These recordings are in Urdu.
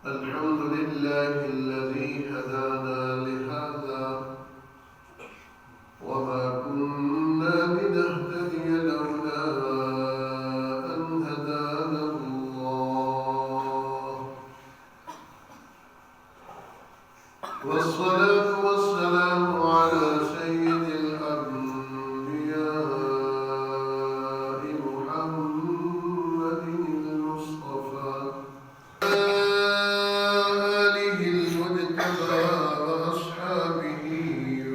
الحمد لله الذي هدانا لهذا وما كنا لنهتدي لولا أن هدانا الله والصلاة والسلام على سيد الأنبياء محمد المصطفى آله المجتبى وأصحابه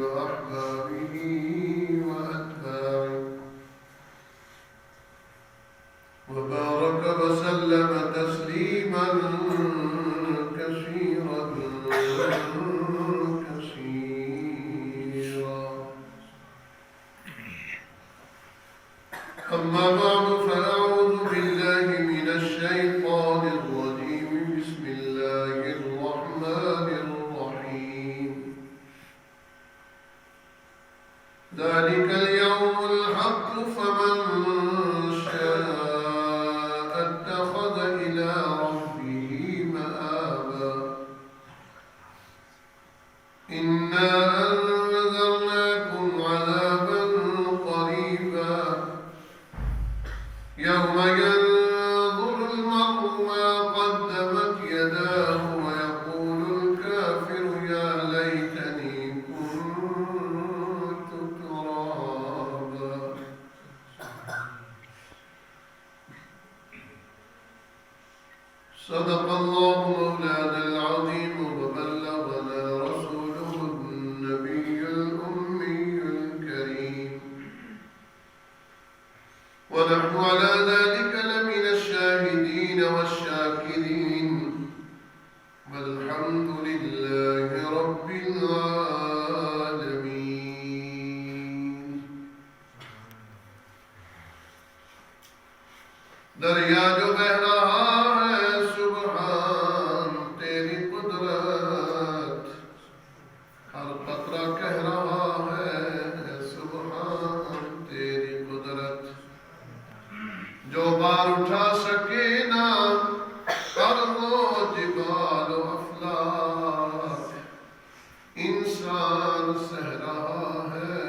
وأحبابه وأتباعه وبارك وسلم تسليما كثيرا أما بعد فأعوذ بالله من الشيطان الرجيم بسم الله الرحمن الرحيم ذلك اليوم الحق فمن شاء اتخذ إلى ربه مآبا إنا أنذرناكم عذابا قريبا يوم ينظر المرء ما قدمت يداه ويقول الكافر يا ليتني كنت ترابا صدق الله مولانا العظيم وبلغنا رسوله النبي الأمي الكريم ونحن على ذلك لمن الشاهدين والشاكرين والحمد لله رب العالمين دریا جو بہ رہا ہے سبحان تیری قدرت ہر قطرہ کہہ رہا ہے سبحان تیری قدرت جو بار اٹھا سکے نا ارض و جبال و افلاک انسان سہ رہا ہے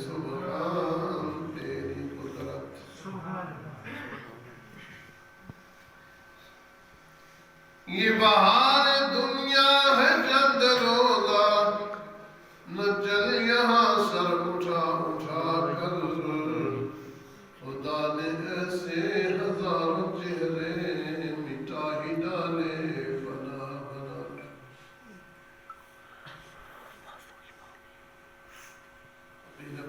سبحان تیری قدرت یہ بہار دنیا ہے چند روزہ نہ چل یہاں سر اٹھا اٹھا کر خدا نے ایسے ہزاروں چہرے مٹا ہی ڈالے بنا بنا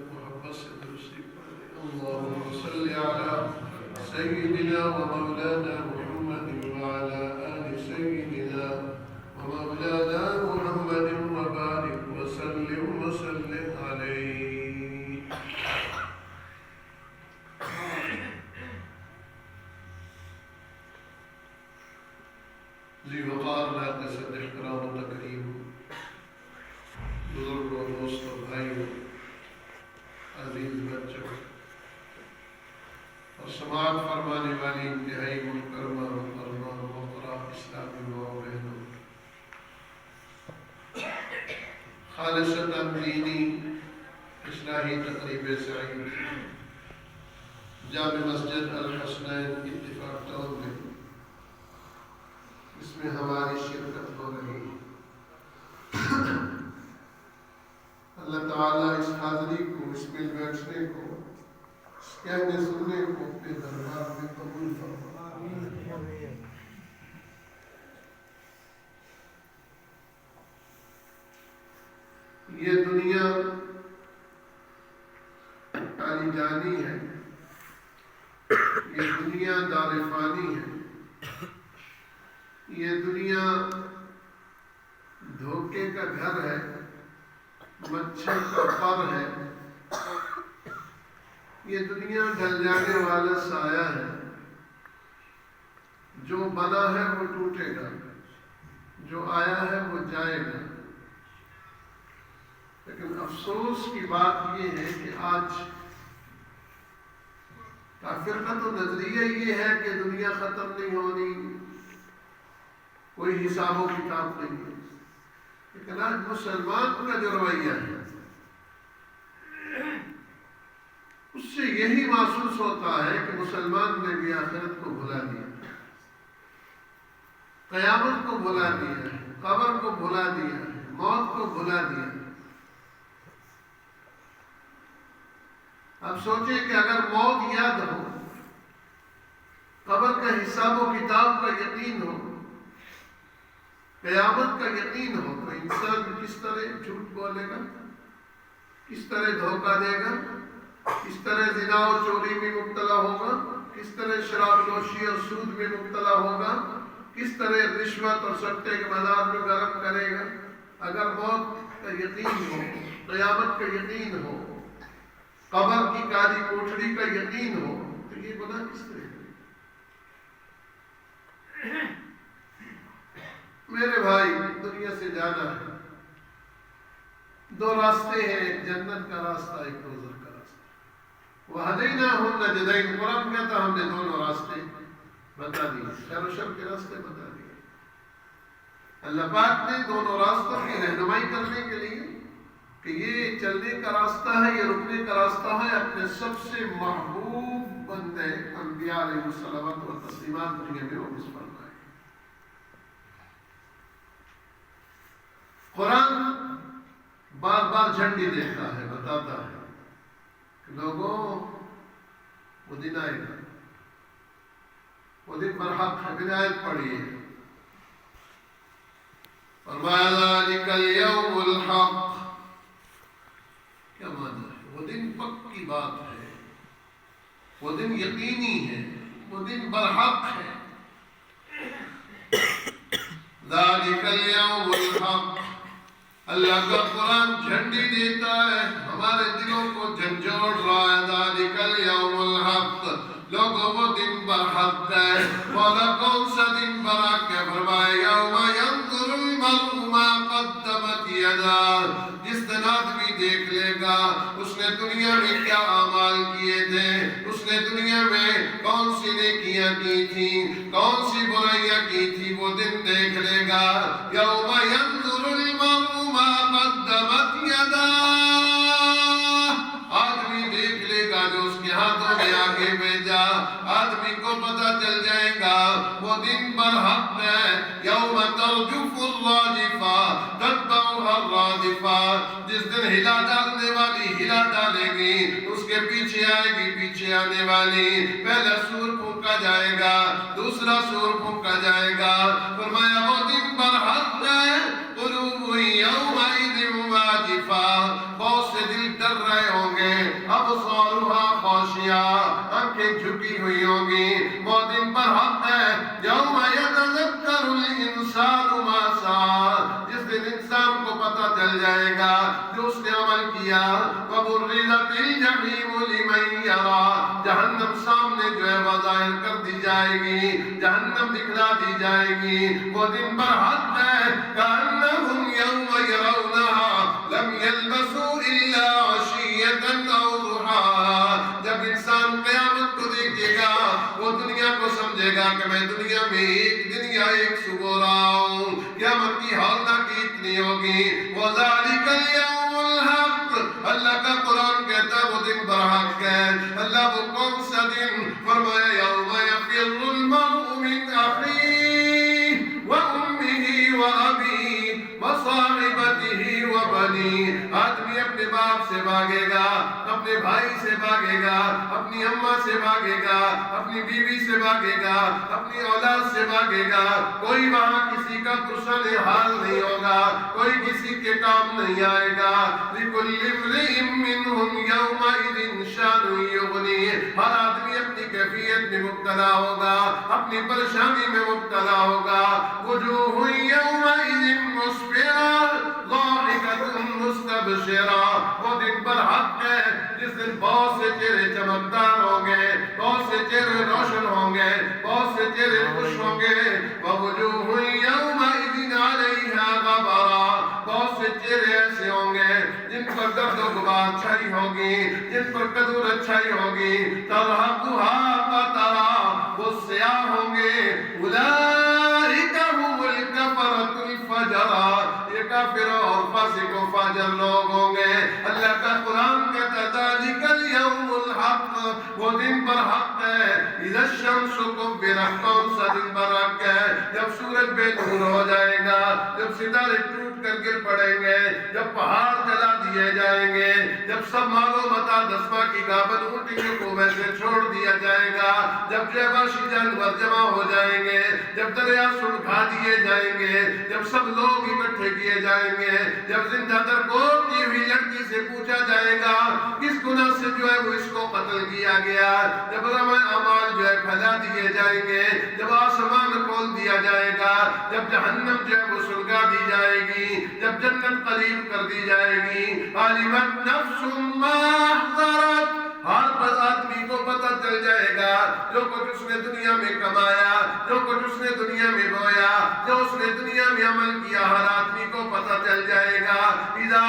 محبت سے درستی پڑھے اللہم صلی علی سیدنا و مولانا محمد وعلا آل سیدنا و مولانا محمد وبارک وسلم وسلم علیہ ذی وقار ناقص احترام و تکریم بزرگ و دوست و بھائیوں عزیز بچوں اور سماعت فرمانے والی انتہائی محترمہ محترمہ محترم اسلامی ماں و بہنوں خالصتاً دینی اصلاحی تقریب سعید جامع مسجد الحسنین اتفاق ٹاؤن میں اس میں ہماری شرکت ہو رہی ہے اللہ تعالیٰ اس حاضری کو اس مل بیٹھنے کو اس کہنے سننے کو اپنے دربار میں قبول فرمائے یہ دنیا آنی جانی ہے یہ دنیا دار فانی ہے یہ دنیا دھوکے کا گھر ہے مچھر کا پر ہے یہ دنیا ڈھل جانے والا سایہ ہے جو بنا ہے وہ ٹوٹے گا جو آیا ہے وہ جائے گا لیکن افسوس کی بات یہ ہے کہ آج کافر کا تو نظریہ یہ ہے کہ دنیا ختم نہیں ہونی، کوئی حساب و کتاب نہیں ہے، لیکن آج مسلمان کا جو رویہ ہے اس سے یہی محسوس ہوتا ہے کہ مسلمان نے بھی آخرت کو بھلا دیا، قیامت کو بھلا دیا، قبر کو بھلا دیا، موت کو بھلا دیا۔ اب سوچیں کہ اگر موت یاد ہو، قبر کا حساب و کتاب کا یقین ہو، قیامت کا یقین ہو، تو انسان کس طرح جھوٹ بولے گا، کس طرح دھوکہ دے گا، کس طرح زنا و چوری میں مبتلا ہوگا، کس طرح شراب نوشی اور سود میں مبتلا ہوگا، کس طرح رشوت اور سٹے کے بازار میں گرم کرے گا۔ اگر موت کا یقین ہو، قیامت کا یقین ہو، قبر کی کالی کوٹھڑی کا یقین ہو، تو یہ گناہ کس طرح ہے؟ میرے بھائی، دنیا سے جانا ہے، دو راستے ہیں، ایک جنت کا راستہ، ایک دوزخ کا راستہ۔ وَهَدَيْنَاهُ النَّجْدَيْنِ، قرآن کہتا ہم نے دونوں راستے بتا دیے، خیر و شر کے راستے بتا دیے۔ اللہ پاک نے دونوں راستوں کی رہنمائی کرنے کے لیے کہ یہ چلنے کا راستہ ہے، یہ رکنے کا راستہ ہے، اپنے سب سے محبوب بندے انبیاء علیہ الصلوۃ والتسلیمات دنیا میں واپس فرمائے۔ قرآن بار بار جھنڈی دیتا ہے، بتاتا ہے کہ لوگوں وہ دن آئے گا، وہ دن برحق ہے، بدایت پڑھیے۔ فرمایا ذالک الیوم الحق، کیا معنی ہے؟ وہ دن پکی بات ہے، وہ دن یقینی ہے، وہ دن برحق ہے۔ ذالک الیوم الحق، اللہ کا قرآن جھنڈی دیتا ہے، ہمارے دلوں کو جھنجھوڑ رہا ہے۔ ذالک الیوم الحق، لوگوں وہ دن برحق ہے۔ مولا کون سا دن برحق ہے؟ فرمایا یوم ینظر المرء ما قدمت یداہ، جس دن آدمی دیکھ لے گا اس نے دنیا میں کیا اعمال کیے تھے، اس نے دنیا میں کون سی نیکیاں کی تھیں، کون سی برائیاں کی تھی، وہ دن دیکھ لے گا۔ یوم ینظر المرء ما قدمت یداہ، آدمی دیکھ لے گا جو اس کے ہاتھوں میں آگے بھیجا، آدمی کو پتہ چل جائے گا وہ دن برحق ہے۔ یوم ترجف الراجفہ تتبعها الرادفہ، جس دن ہلا ڈالنے والی ہلا ڈالے گی، اس کے پیچھے آئے گی پیچھے آنے والی۔ پہلا سور پھونکا جائے گا، دوسرا سور پھونکا جائے گا۔ فرمایا وہ دن برحق ہے۔ قلوب یومئذ واجفہ، بہت سے دل ڈر رہے ہوں گے، ابصارها خاشعہ، آنکھیں جھکی ہوئی ہوں گی۔ وہ دن برحق ہے۔ یوم یتذکر الانسان ما سعی، جس دن انسان کو پتہ چل جائے گا جو اس نے عمل کیا۔ وبرزت الجحیم لمن یری، جہنم سامنے جو ہے وہ ظاہر کر دی جائے گی، جہنم دکھلا دی جائے گی۔ وہ دن برحق ہے۔ کأنہم یوم یرونہا لم یلبثوا الا عشیۃ او ضحاہا، جب انسان قیامت کو دیکھے گا وہ دنیا کو سمجھے گا کہ میں دنیا میں ایک دن یا ایک صبح رہا ہوں، قیامت کی ہولناکی اتنی ہوگی۔ وَذَلِكَ الْيَوْمُ الْحَقُّ، اللہ کا قرآن کہتا ہے وہ دن برحق ہے۔ اللہ وہ کون سا دن؟ فرمایا یوم یفر المرء من اخیہ وامہ وابیہ وصاحبتہ وبنیہ، آدمی اپنے باپ سے بھاگے گا، اپنے بھائی سے بھاگے گا، اپنی اماں سے بھاگے گا، اپنی بیوی سے بھاگے گا، اپنی اولاد سے بھاگے گا۔ کوئی وہاں کسی کا پرسن حال نہیں ہوگا، کوئی کسی کے کام نہیں آئے گا۔ لِكُلِّ امْرِئٍ مِّنْهُمْ يَوْمَئِذٍ شَأْنٌ يُغْنِيهِ، ہر آدمی اپنی کیفیت میں مبتلا ہوگا، اپنی پریشانی میں مبتلا ہوگا۔ وجوہ یومئذ مسفرہ ضاحکۃ مستبشرہ، وہ دن برحق ہے جس دن بہت سے چہرے چمکدار ہوں گے، بہت سے چہرے روشن ہوں گے، بہت سے چہرے خوش ہوں گے۔ ووجوہ یومئذ علیہا غبرہ، بہت سے چہرے ایسے ہوں گے جن جن پر درد و غبار چھائی ہوگی، جن پر قدور اچھائی ہوگی، ترہقھا قترا، وہ سیاہ ہوں گے، اولئک هم الکفرۃ الفجرا، یہ کافر اور فاسق و فاجر لوگ ہوں گے۔ اللہ کا قرآن کہتا ہے ذالک الیوم الحق، وہ دن پر حق ہے، اذا الشمس کورت، کون سا دن پر حق ہے؟ جب سورج بے نور ہو جائے گا، جب ستارے ٹوٹ کر گر پڑیں گے، جب پہاڑ جلا دیے جائیں گے، جب سب مال و متاع دسواں کی گابن اونٹیوں کو ویسے چھوڑ دیا جائے گا، جب وحشی جانور جمع ہو جائیں گے، جب دریا سلگھا دیے جائیں گے، جب سب لوگ اکٹھے کیے جائیں گے، جب زندہ درگور کی ہوئی لڑکی سے پوچھا جائے گا کس گناہ سے جو ہے وہ اس کو قتل کیا گیا، جب رمع اعمال جو ہے پھیلا دیے جائیں گے، جب آسمان کھول دیا جائے گا، جب جہنم جو ہے وہ سلگا دی جائے گی، جب جنت قریب کر دی جائے گی، علمت نفس ما احضرت، ہر آدمی کو پتہ چل جائے گا جو کچھ اس نے دنیا میں کمایا، جو کچھ اس نے دنیا میں بویا، جو اس نے دنیا میں عمل کیا، ہر آدمی کو پتہ چل جائے گا۔ اذا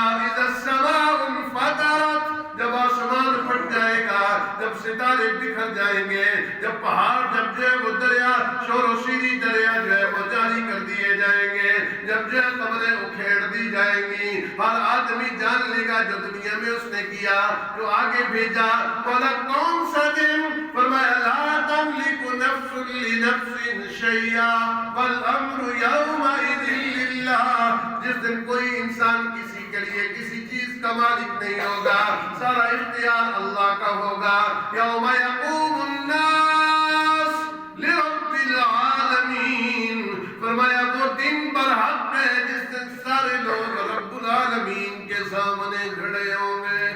السماء انفطرت، جب آسمان پھٹ جائے گا، جب ستارے بکھر جائیں گے، جب پہاڑ جب جو ہے وہ دریا شور و شیری دریا جو ہے وہ جاری کر دیے جائیں گے، جب جو ہے قبریں اکھیڑ دی جائیں گی، ہر آدمی جان لے گا جو دنیا میں اس نے کیا، جو آگے بھیجا، بولا کون سا دن؟ فرمایا لا تملک نفس لنفس شیئا والامر یومئذ للہ، جس دن کوئی انسان کسی کے لیے کسی چیز کا مالک نہیں ہوگا، سارا اختیار اللہ کا ہوگا۔ یوم یقوم الناس لرب العالمین، فرمایا وہ دن برحق ہے جس دن سارے لوگ رب العالمین کے سامنے کھڑے ہوں گے۔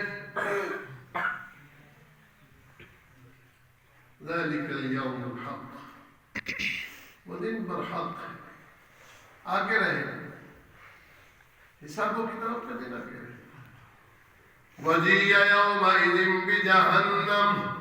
ذالک الیوم الحق، وہ دن برحق ہے، آگے رہے گا، حسابوں کی طرف کا دن آگے رہے گا۔ وَجِیَّ یَوْمَئِذٍ بِجَہَنَّمَ،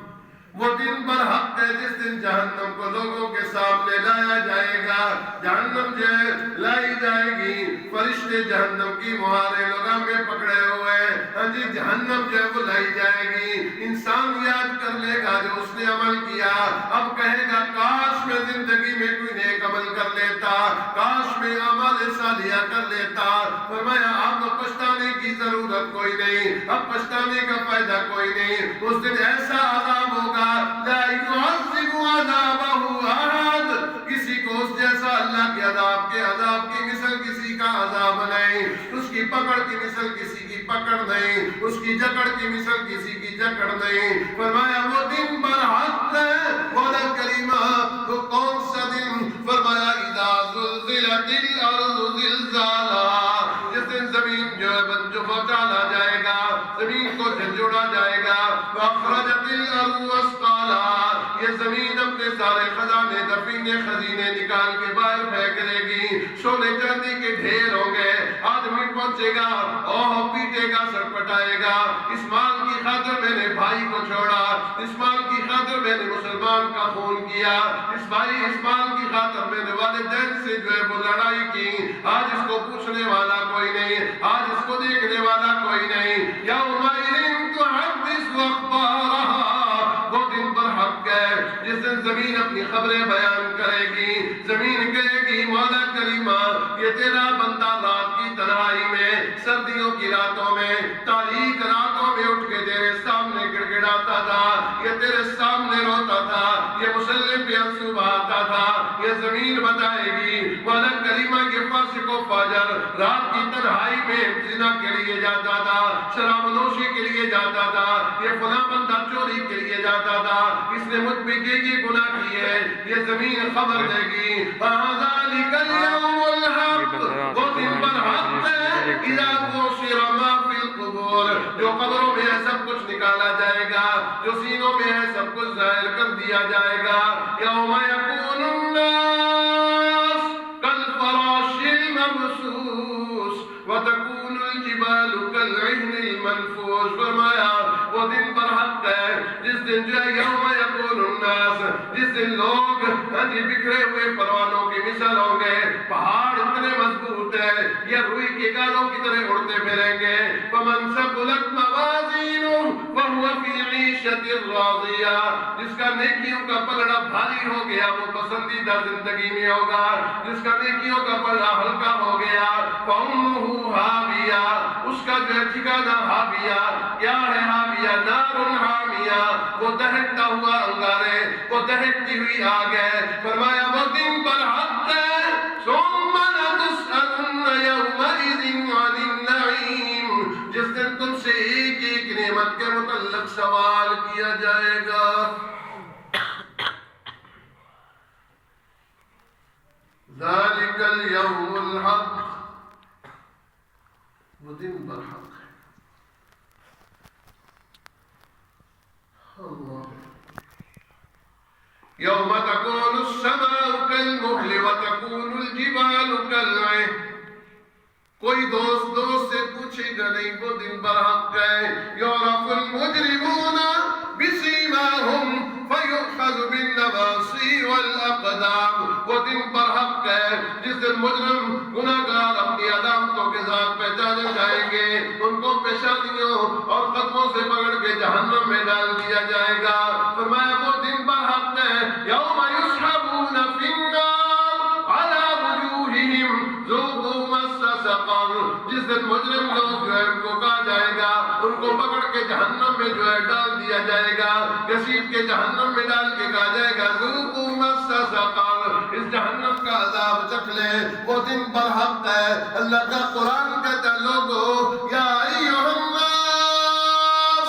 وہ دن برحق ہے جس دن جہنم کو لوگوں کے سامنے لایا جائے گا، جہنم جو ہے لائی جائے گی، فرشتے جہنم کی مہارے لگام میں پکڑے ہوئے، ہاں جی جہنم جو ہے وہ لائی جائے گی، انسان یاد کر لے گا جو اس نے عمل کیا، اب کہے گا کاش میں زندگی میں کوئی نیک عمل کر لیتا، کاش میں عمل صالحہ کر لیتا۔ فرمایا اب پچھتانے کی ضرورت کوئی نہیں، اب پچھتانے کا فائدہ کوئی نہیں، اس دن ایسا عذاب ہوگا لا يعذب عذابه احد، کسی کو اس جیسا اللہ کے عذاب کی مثل کسی کا عذاب نہیں، اس کی پکڑ کی مثل کسی کی پکڑ نہیں، اس کی جکڑ کی مثل کسی کی جکڑ نہیں۔ فرمایا وہ دن برحق ہے، مولا کریمہ وہ کون سا دن؟ فرمایا اذا زلزلت الارض زلزالها، جس دن زمین جو ہے بنجو ڈالا جائے گا، زمین کو جھنجھوڑا جائے گا، واخرجت الارض اثقالها، یہ زمین اپنے سارے خزانے دفینے خزینے نکال کے باہر پھینک دے گی، سونے چاندی کے ڈھیر ہوں گے، آدمی پہنچے گا، اوہ پیٹے گا، سر پٹائے گا، اس مال کی خاطر میں نے بھائی کو چھوڑا، اس مال کی خاطر میں نے مسلمان کا خون کیا، اس مال کی خاطر میں نے والدین سے جو ہے وہ لڑائی کی، آج اس کو پوچھنے والا کوئی نہیں، آج اس کو دیکھنے والا کوئی نہیں۔ یومئذ تحدث اخبارها، وہ دن برحق ہے جس دن زمین اپنی خبریں بیان کرے گی، زمین کہے گی مولا کریمہ یہ تیرا بندہ رات کی تنہائی میں، سردیوں کی راتوں میں، تاریک راتوں میں اٹھ کے تیرے سامنے گڑ گڑاتا تھا، یہ تیرے سامنے روتا تھا، یہ مسلم پہ آنسو بہاتا تھا۔ یہ زمین بتائے گی مولا کریمہ یہ فاسق و فاجر رات کی تنہائی میں زنا کے لیے جاتا تھا، شراب نوشی کے لیے جاتا تھا، یہ فلاں بندہ چوری کے لیے جاتا تھا، اس نے مجھ پہ یہ گناہ کیے، یہ زمین خبر دے گی۔ ذالک الیوم الحق، وہ دن برحق ہے، اذا بشر ما فی القبور، جو قبروں میں ہے سب کچھ نکالا جائے گا، جو سینوں میں ہے سب کچھ ظاہر کر دیا جائے گا۔ یوم یکون الناس کالفراش المبثوث وتکون الجبال کالعہن المنفوش، فرمایا وہ دن برحق ہے جس دن جو ہے یوم یکون الناس، جس دن لوگ بکھرے ہوئے پروانوں کی مثل ہوں گے، پہاڑ اتنے مضبوط سے یہ روئی کے گالوں کی طرح اڑتے پھریں گے. فمن ثقلت موازینہ فہو فی عیشۃ راضیہ, جس کا نیکیوں کا پلڑا بھاری ہو گیا وہ پسندیدہ زندگی میں ہوگا. جس کا نیکیوں کا پلڑا ہلکا ہو گیا فأمہ ہاویہ, اس کا جو ہے ٹھکانہ ہاویہ. کیا ہے ہاویہ؟ نار حامیہ, وہ دہکتا ہوا انگارے, وہ دہکتی ہوئی آگ ہے. فرمایا وہ دن پر حق ہے, ثم لتسألن یومئذ عن النعیم, جس دن تم سے ایک ایک نعمت کے متعلق سوال کیا جائے گا. ذالک الیوم الحق, وہ دن پر حق ہے. اللہ یوم تکون السماء کالمہل وتکون الجبال کالعہن, کوئی دوست سے پوچھے گا نہیں, وہ دن پر حق ہے. یعرف المجرمون بسیماہم فیؤخذ بالنواصی والاقدام, وہ دن پر حق ہے جس دن مجرم گناہگار اپنی علامتوں کے ساتھ پہچانے جائیں گے, ان کو پیشانیوں اور قدموں سے پکڑ کے جہنم میں ڈال دیا جائے گا. فرمایا وہ دن پر حق ہے. یوم یسحبون فی النار علی وجوہہم ذوقوا مس سقر, جس دن مجرم لوگ جو ہے ان کو کہا جائے گا, ان کو پکڑ کے جہنم میں جو ہے ڈال دیا جائے گا, گھسیٹ کے جہنم میں ڈال کے کہا جائے گا ذوقوا مس سقر, اس جہنم کا عذاب چکھ لیں. وہ دن پر حق ہے. اللہ کا قرآن کہتا ہے لوگو یا ایھا الناس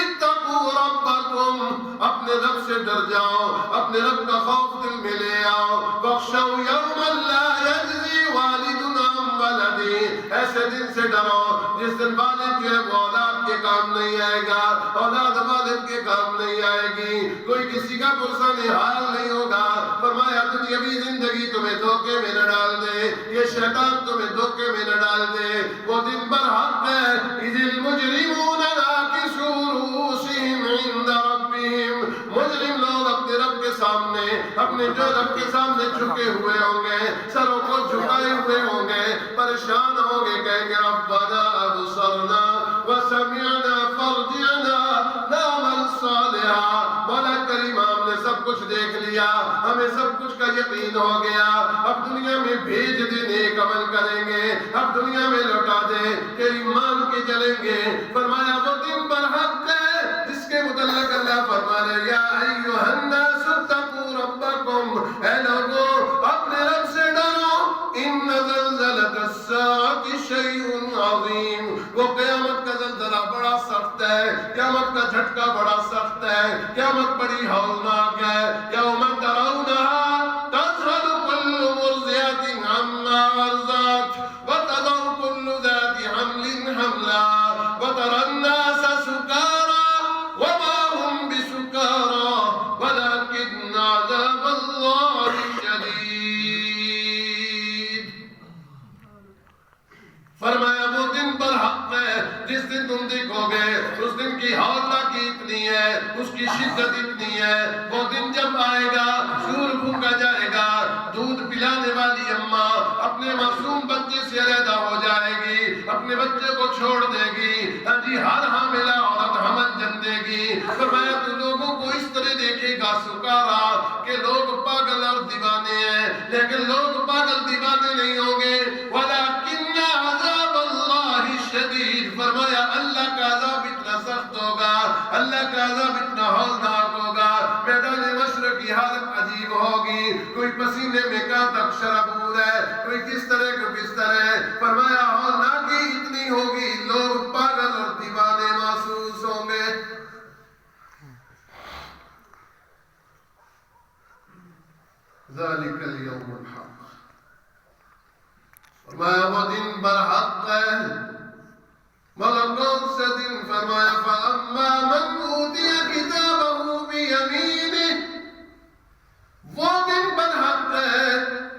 اتقوا ربکم, اپنے رب سے ڈر جاؤ, اپنے رب کا خوف دل میں لے آؤ. واخشوا یوما لا یجزی والد عن ولدہ, ایسے دن سے ڈرو جس دن والد جو ہے وہ اولاد کے کام نہیں آئے گا, اولاد والد کے کام نہیں آئے گی, کوئی کسی کا پرسہ نحال نہیں ہوگا. فرمایا دنیاوی زندگی تمہیں دھوکے میں نہ ڈال دے, یہ شیطان تمہیں دھوکے میں نہ ڈال دے. وہ دن پر حق ہے. اذ المجرمون ناکسوا رؤوسہم عند ربہم, مجرم لوگ اپنے رب کے سامنے, اپنے جو رب کے سامنے جھکے ہوئے ہوں گے, سروں کو جھکائے ہوئے ہوں گے, پریشان ہوں گے, کہیں گے ربنا ابصرنا وسمعنا فارجعنا نعمل صالحا. مولا کریم ہم نے سب کچھ دیکھ لیا, ہمیں سب کچھ کا یقین ہو گیا, اب دنیا میں بھیج دے, نیک عمل کریں گے, اب دنیا میں لوٹا دے, تیری مان کے چلیں گے. فرمایا وہ دن پر حق ہے جس کے متعلق اللہ فرما رہے یا ایھا الناس اتقوا ربکم, اے لوگو اپنے رب سے ڈرو. ان زلزلۃ الساعۃ شیء عظیم, وہ قیامت کا زلزلہ بڑا سخت ہے, قیامت کا جھٹکا بڑا سخت ہے, قیامت بڑی ہولناک ہے. یوم ترونہا تذہل کل مرضعۃ عما ارضعت وتضع کل ذات حمل حملها وتری الناس سکارى وما هم بسکارى ولكن عذاب اللہ شدید. فرمایا وہ دن پر حق ہے جس دن تم دیکھو گے, اس دن کی ہولناکی اتنی ہے, اس کی شدت اتنی ہے. وہ دن جب آئے گا سور پھونکا جائے گا, دودھ پلانے والی اماں اپنے معصوم بچے سے علیحدہ ہو جائے گی, اپنے بچے کو چھوڑ دے گی. ہاں جی, ہر حاملہ عورت حمل جن دے گی. فرمایا تو لوگوں کو اس طرح دیکھے گا سکارا کہ لوگ پاگل اور دیوانے ہیں, لیکن لوگ پاگل دیوانے نہیں ہوں گے. ولیکن عذاب اللہ شدید, فرمایا اللہ کا عذاب اتنا سخت ہوگا, اللہ کا عذاب اتنا ہولناک ہوگا. میدان مشرق کی حالت عجیب ہوگی, کوئی پسینے میں کہاں تک شرابور ہے, کوئی کس طرح کو کس طرح. فرمایا ہولناکی اتنی ہوگی لوگ پاگل اور دیوانے محسوس ہوں گے. ذالک الیوم الحق, فرمایا وہ دن پر حق ہے. مگر کون سے دن؟ فرمایا فاما من اوتی کتابہ بیمینہ, وہ دن پر حق ہے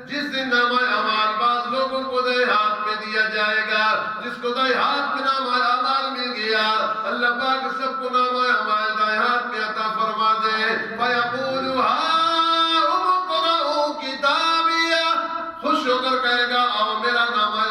جس دن نامہ اعمال بعض لوگوں کو دائیں ہاتھ میں دیا جائے گا. جس کو دائیں ہاتھ میں نامہ اعمال مل گیا, اللہ پاک سب کو نامہ اعمال دائیں ہاتھ میں عطا فرما دے. فیقول ہاؤم اقرؤوا کتابیہ, خوش ہو کر کہے گا آؤ میرا نامہ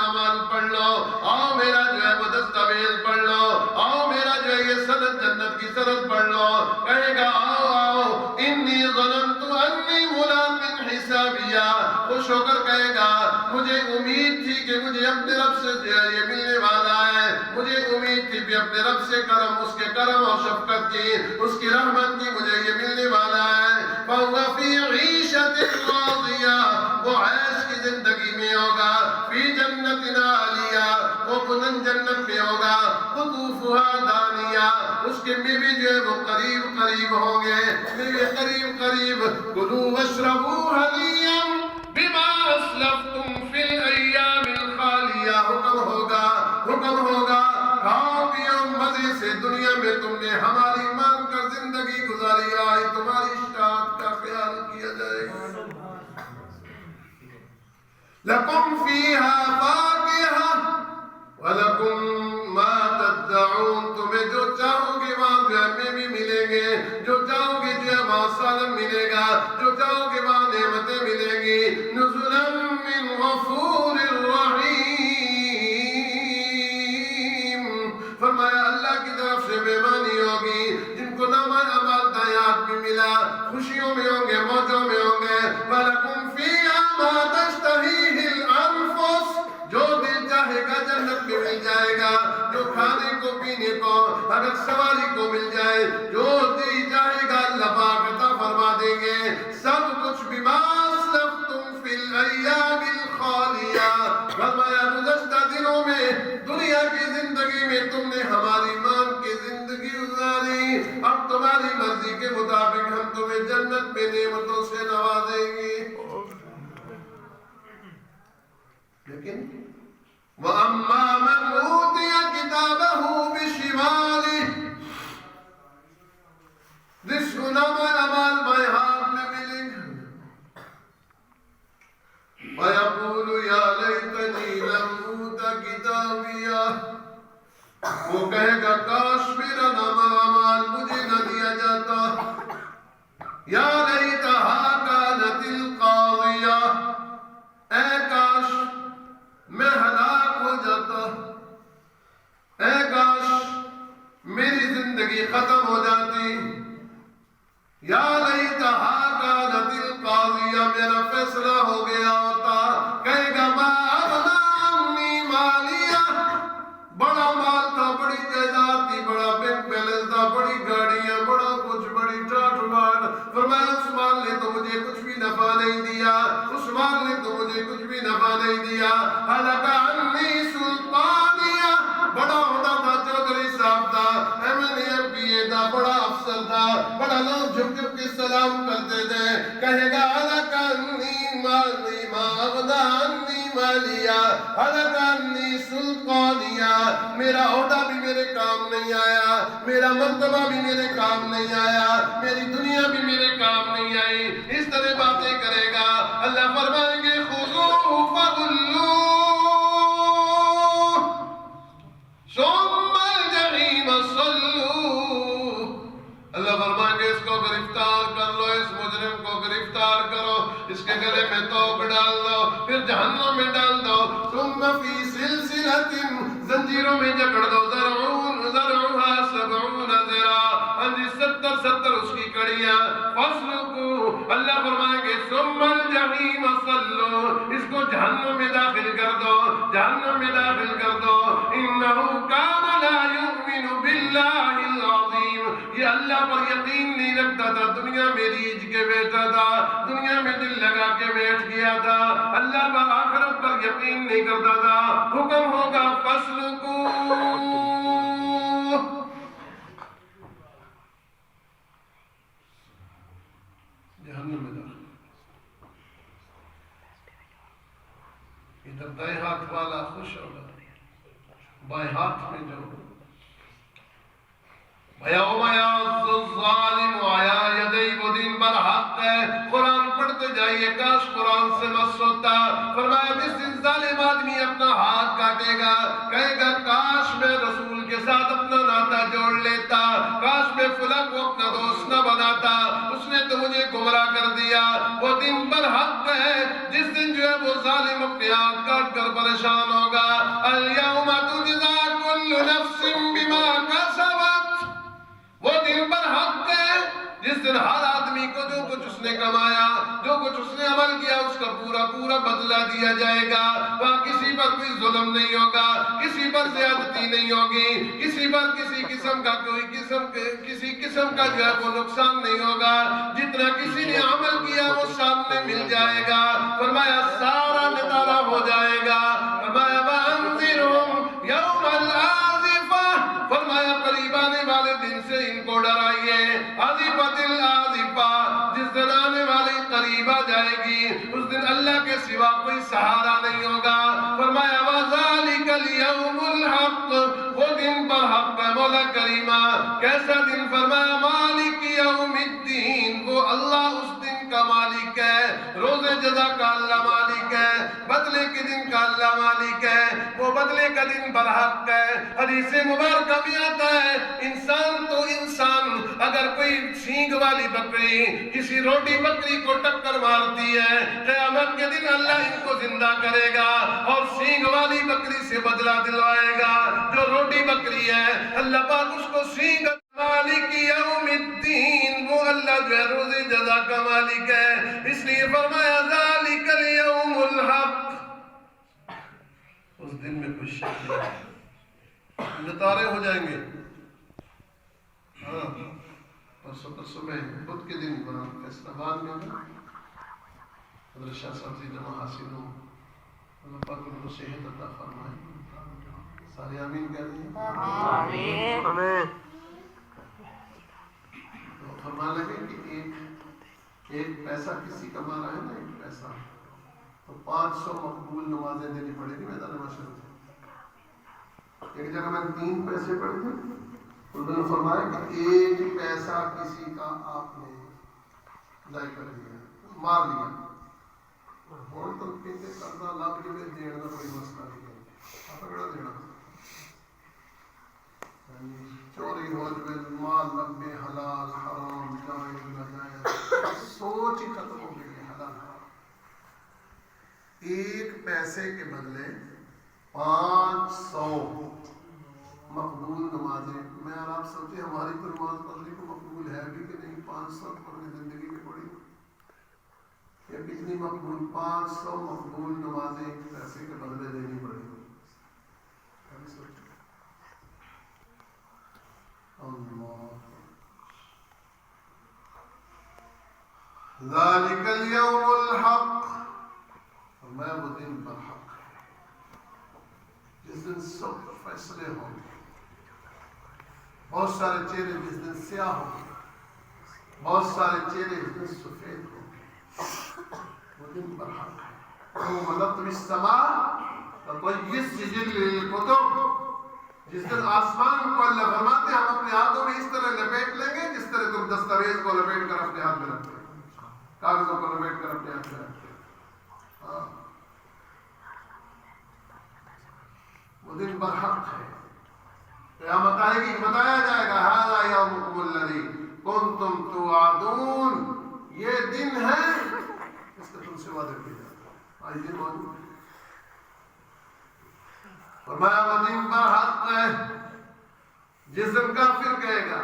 یہ سند جنت کی سند پڑھ لو. کہے گا آؤ آؤ انی ظننت انی ملاق حسابیا. خوش ہو کر کہے گا مجھے امید تھی کہ مجھے اپنے رب سے یہ ملنے والا ہے. مجھے امید تھی کہ اپنے رب سے کرم، اس کے کرم اور شفقت کی، اس کی رحمت کی مجھے یہ ملنے والا ہے. فَهُوَ فِي عِيشَةٍ رَاضِيَةٍ، وہ عیش کی زندگی میں ہوگا. فِي جَنَّةٍ عَالِيَةٍ، وہ بلند جنت میں ہوگا. قُطُوفُهَا دَانِيَةٌ، اس کے میوے جو ہے وہ قریب قریب ہوں گے، میوے قریب قریب. كُلُوا وَاشْرَبُوا هَنِيًّا بِمَا أَسْلَفْتُمْ فِي الْأَيَّامِ الْخَالِيَةِ. حکم ہوگا کھاؤ پیو مزے سے. دنیا میں تم نے ہماری مان کر زندگی گزاری، آئی تمہاری اشتہات کا خیال کیا جائے گا. لَكُمْ فِيهَا فَاكِهَةٌ وَلَكُمْ مَا تَدَّعُونَ. تمہیں جو چاہو گے وہاں جو ہے میوے ملیں گے، جو چاہو گے جو ہے وہاں سالن ملے گا، جو چاہو گے وہاں نعمتیں ملیں گی. نُزُلًا مِّنْ غَفُورٍ رَّحِيمٍ. فرمایا اللہ کی طرف سے مہمانی ہوگی. جن کو نامہ اعمال دایات بھی ملا، خوشیوں میں ہوں گے، موجوں میں ہوں گے. وَلَكُمْ فِيهَا مَا تَشْتَهِيهِ الْأَنفُسُ، جو دل چاہے گا جنت میں مل جائے گا. جو کھانے کو پینے کو اگر سواری کو مل جائے، جو دل چاہے گا اللہ پاک عطا فرما دیں گے. سب کچھ بما اسلفتم فی الایام الخالیہ. فرمایا گزشتہ دنوں میں دنیا کی زندگی میں تم نے ہماری مان کی زندگی گزاری، اب تمہاری مرضی کے مطابق ہم تمہیں جنت میں نعمتوں سے نوازیں گے. لیکن وَأَمَّا مَنْ أُوتِيَ كِتَابَهُ بِشِمَالِهِ، جس کو نامہ اعمال بائیں ہاتھ میں ملے گا. وَيَقُولُ يَا لَيْتَنِي لَمْ أُوتَ كِتَابِيَهْ، وہ کہے گا کاش میرا نامہ اعمال مجھے نہ دیا جاتا. یا لیتہا کانت القاضیہ، اے کاش میں ہلاک ہو جاتا، اے کاش میری زندگی ختم ہو جاتی. یا لیتہا کانت القاضیہ، میرا فیصلہ ہو گیا ہوتا. کہے گا ما اغنی عنی مالیہ، بڑا مال تھا، بڑی جائیداد تھی، بڑا بینک بیلنس تھا، بڑی گاڑیاں، بڑا کچھ، بڑی ٹاٹ باٹ. فرمایا اس مال نے تو مجھے کچھ بھی نفع نہیں دیا، اس مال نے تو مجھے کچھ بھی نفع نہیں دیا. ہلک عنی سلطانیہ، بڑا ہوتا تھا، چودھری صاحب تھا، MLA تھا، بڑا افسر تھا، بڑا لوگ جھک جھک کے سلام کرتے تھے. کہے گا ہلک عنی مالی ما اغنی عنی مالیہ، ہلک عنی سلطانیہ، میرا عہدہ بھی میرے کام نہیں آیا، میرا مرتبہ بھی میرے کام نہیں آیا، میری دنیا بھی میرے کام نہیں آئی. اس طرح باتیں کرے گا. اللہ فرمائیں گے خذوہ فغلوہ ثم الجحیم صلوہ. اللہ فرمائیں گے اس کو گرفتار کر لو، اس مجرم کو گرفتار کرو، اس کے گلے میں توق ڈال دو، پھر جہنم میں ڈال دو. ثم فی سلسلۃ، زنجیروں میں جکڑ دو، ذرعہا 70 ذراع، 70 اس کی کڑیاں. فاسلکوہ، اللہ فرمائیں گے ثم الجحیم صلو، اس کو جہنم میں داخل کر دو، جہنم میں داخل کر دو. انہ کان لا یؤمن باللہ العظیم، یہ اللہ پر یقین نہیں رکھتا تھا، دنیا میں ریجھ کے بیٹھا تھا، دنیا میں دل لگا کے بیٹھ گیا تھا، اللہ پر آخرت پر یقین نہیں کرتا تھا. حکم ہوگا فاسلکوہ، جہنم میں داخل. ادھر دائیں ہاتھ والا خوش ہوگا، بائیں ہاتھ میں جو یوم یعض الظالم علی یدیہ، وہ دن برحق ہے. قرآن پڑھتے جائیے، کاش قرآن سے مس ہوتا. فرمایا جس دن ظالم آدمی اپنا ہاتھ کاٹے گا، کہے گا کاش میں رسول کے ساتھ اپنا ناتا جوڑ لیتا، کاش میں فلاں کو اپنا دوست نہ بناتا، اس نے تو مجھے گمراہ کر دیا. وہ دن برحق ہے جس دن جو ہے وہ ظالم اپنے ہاتھ کاٹ کر پریشان ہوگا. الیوم تجزا کل نفس بما کسبت، نے کمایا، جو کچھ اس نے عمل کیا اس کا پورا پورا بدلہ دیا جائے گا. وہاں کسی پر کوئی ظلم نہیں ہوگا، کسی پر زیادتی نہیں ہوگی، کسی پر کسی قسم کا کسی قسم کا جو ہے وہ نقصان نہیں ہوگا. جتنا کسی نے عمل کیا وہ سامنے مل جائے گا. فرمایا سارا نتارا ہو جائے گا. فرمایا وَأَنذِرْهُمْ يَوْمَ الْآزِفَةِ، فرمایا قریب آنے والے دن سے ان کو ڈرائیے. آزِفَةِ الْآزِفَةِ، جس دن آنے والی قریب آ جائے گی، اس دن اللہ کے سوا کوئی سہارا نہیں ہوگا. فرمایا وَذَلِكَ الْيَوْمُ الْحَقُّ، وہ دن پر حق ہے مولا کریمہ. کیسا دن؟ فرمایا مالک یوم الدین، وہ اللہ اس دن کا مالک ہے. روز جزا کا اللہ مالک ہے، بدلے کے دن کا اللہ مالک ہے. وہ بدلے کا دن برحق ہے. حدیث مبارکہ بھی آتا ہے انسان تو انسان، اگر کوئی سینگ والی بکری کسی روٹی بکری کو ٹکر مارتی ہے، قیامت کے دن اللہ ان کو زندہ کرے گا اور سینگ والی بکری سے بدلہ دلوائے گا. جو روٹی بکری ہے اللہ پاک اس کو سینگ. مالک یوم الدین، وہ اللہ جو ہے روز جزا کا مالک ہے. اس لیے فرمایا ذالک الیوم الحق، اس دن میں کچھ شک نہیں، نتارے ہو جائیں گے. ہاں پرسوں میں بدھ کے دن فیصلہ آباد میں حضرت شاہ صاحب سے جمع حاصل ہوں. اللہ پاک ان کو صحت عطا فرمائے. سارے آمین کہہ دیں. آمین. فرمان لگے کہ ایک پیسہ کسی کا مارا ہے نا، ایک پیسہ تو 500 مقبول نمازیں دینی پڑے گی میدان محشر میں. ایک جگہ میں 3 پیسے پڑے تھے، انہوں نے فرمایا کہ ایک پیسہ کسی کا آپ نے ضائع کر دیا، مار لیا. اور تنقید کرنا لب کے دینا کوئی مسئلہ نہیں ہے، پکڑا دینا. چوری ہو جائے، مال لب میں حلال حرام جائز ناجائز سوچ ہی ختم ہو گئی. حلال حرام ایک پیسے کے بدلے 500 مقبول نمازیں. میں اور آپ سوچے ہماری تو نماز پڑھنے کو مقبول ہے بھی کہ نہیں؟ 500 پڑھنے زندگی میں پڑھی یا کتنی مقبول؟ 500 مقبول نمازیں پیسے کے بدلے دینی پڑی. ذالک اليوم الحق، میں وہ دن پر حق ہے جس دن سب فیصلے ہوں گے. بہت سارے چہرے جس دن سیاہ ہوں گے، بہت سارے چہرے جس دن سفید ہوں گے. وہ دن پر حق ہے. یوم نطوی السماء کطی السجل للکتب، جس دن آسمان کو اللہ فرماتے ہیں ہم اپنے ہاتھوں میں اس طرح لپیٹ لیں گے جس طرح تم دستاویز کو لپیٹ کر اپنے ہاتھ میں رکھتے ہیں، کاغذوں کو لپیٹ کر اپنے ہاتھ میں رکھتے ہیں. وہ دن برحق ہے. قیامت آئے گی، بتایا جائے گا ھذا یومکم الذی کنتم توعدون، یہ دن ہے اس کا تم سے وعدہ کیا جاتا ہے. آج دن موجود ہے. فرمایا وہ دن برحق ہے جس دن کافر کہے گا،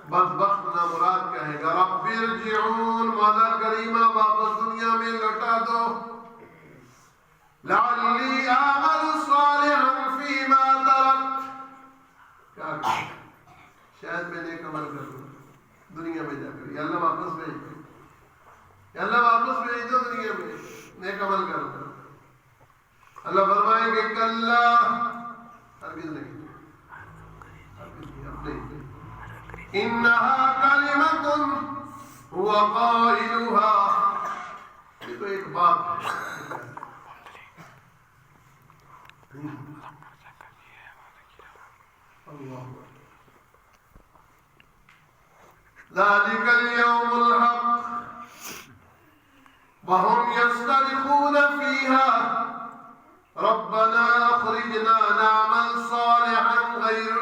بدبخت نامراد کہے گا رب ارجعون، مولا کریمہ واپس دنیا میں لوٹا دو، لعلی اعمل صالحا فیما ترکت، کیا کہے شاید میں نیک عمل کر لوں دنیا میں جا کر. یا اللہ واپس بھیج دو، یا اللہ واپس بھیج دو دنیا میں، نیک عمل کر لوں. اللہ فرمائیں گے کلا، ہرگز نہیں، انہا کلمۃ هو قائلها، یہ تو ایک بات ہے. اللہ ذالک اليوم الحق وهم يصطرخون فيها ربنا اخرجنا نعمل صالحا غير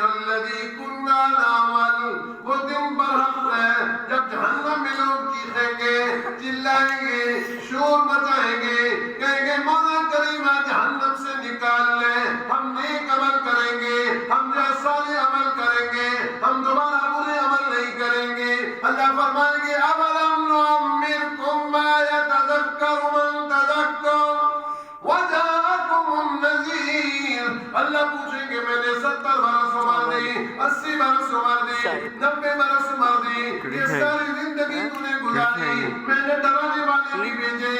الذي كنا نعمل. وہ دن برحق ہے جب جہنم میں لوگ چیخیں گے، چلائیں گے، شور مچائیں گے، کہیں گے مولا کریمہ جہنم سے نکال لے، ہم نیک عمل کریں گے، ہم صالح عمل کریں گے، ہم دوبارہ برے عمل اللہ فرمائیں گے اولم نعمرکم ما یتذکر من تذکر وجاءکم النذیر. اللہ پوچھیں گے میں نے 70 برس عمر دی، 80 برس عمر دی، 90 برس عمر دی، یہ ساری زندگی تو نے گزاری، میں نے ڈرانے والے بھی بھیجے،